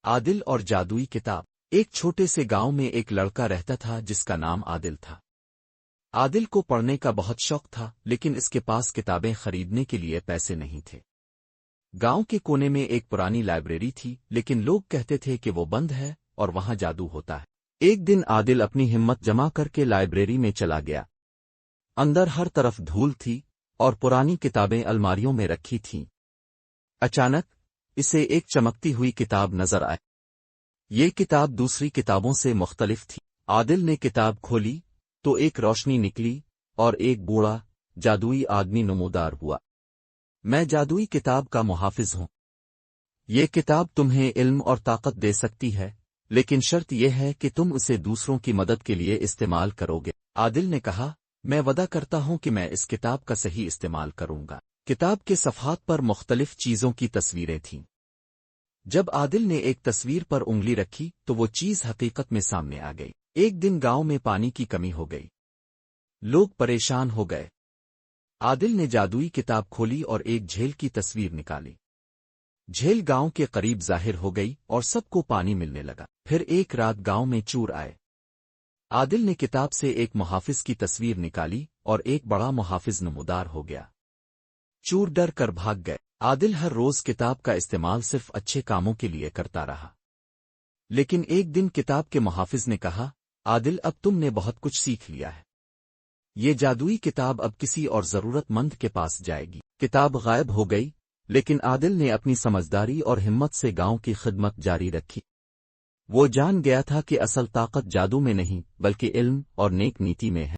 عادل اور جادوئی کتاب۔ ایک چھوٹے سے گاؤں میں ایک لڑکا رہتا تھا جس کا نام عادل تھا۔ عادل کو پڑھنے کا بہت شوق تھا، لیکن اس کے پاس کتابیں خریدنے کے لیے پیسے نہیں تھے۔ گاؤں کے کونے میں ایک پرانی لائبریری تھی، لیکن لوگ کہتے تھے کہ وہ بند ہے اور وہاں جادو ہوتا ہے۔ ایک دن عادل اپنی ہمت جمع کر کے لائبریری میں چلا گیا۔ اندر ہر طرف دھول تھی اور پرانی کتابیں الماریوں میں رکھی تھیں۔ اچانک اسے ایک چمکتی ہوئی کتاب نظر آئی۔ یہ کتاب دوسری کتابوں سے مختلف تھی۔ عادل نے کتاب کھولی تو ایک روشنی نکلی اور ایک بوڑھا جادوئی آدمی نمودار ہوا۔ میں جادوئی کتاب کا محافظ ہوں۔ یہ کتاب تمہیں علم اور طاقت دے سکتی ہے، لیکن شرط یہ ہے کہ تم اسے دوسروں کی مدد کے لیے استعمال کرو گے۔ عادل نے کہا، میں وعدہ کرتا ہوں کہ میں اس کتاب کا صحیح استعمال کروں گا۔ کتاب کے صفحات پر مختلف چیزوں کی تصویریں تھیں۔ جب عادل نے ایک تصویر پر انگلی رکھی تو وہ چیز حقیقت میں سامنے آ گئی۔ ایک دن گاؤں میں پانی کی کمی ہو گئی۔ لوگ پریشان ہو گئے۔ عادل نے جادوئی کتاب کھولی اور ایک جھیل کی تصویر نکالی۔ جھیل گاؤں کے قریب ظاہر ہو گئی اور سب کو پانی ملنے لگا۔ پھر ایک رات گاؤں میں چور آئے۔ عادل نے کتاب سے ایک محافظ کی تصویر نکالی اور ایک بڑا محافظ نمودار ہو گیا۔ چور ڈر کر بھاگ گئے۔ عادل ہر روز کتاب کا استعمال صرف اچھے کاموں کے لیے کرتا رہا۔ لیکن ایک دن کتاب کے محافظ نے کہا، عادل اب تم نے بہت کچھ سیکھ لیا ہے۔ یہ جادوئی کتاب اب کسی اور ضرورت مند کے پاس جائے گی۔ کتاب غائب ہو گئی، لیکن عادل نے اپنی سمجھداری اور ہمت سے گاؤں کی خدمت جاری رکھی۔ وہ جان گیا تھا کہ اصل طاقت جادو میں نہیں بلکہ علم اور نیک نیتی میں ہے۔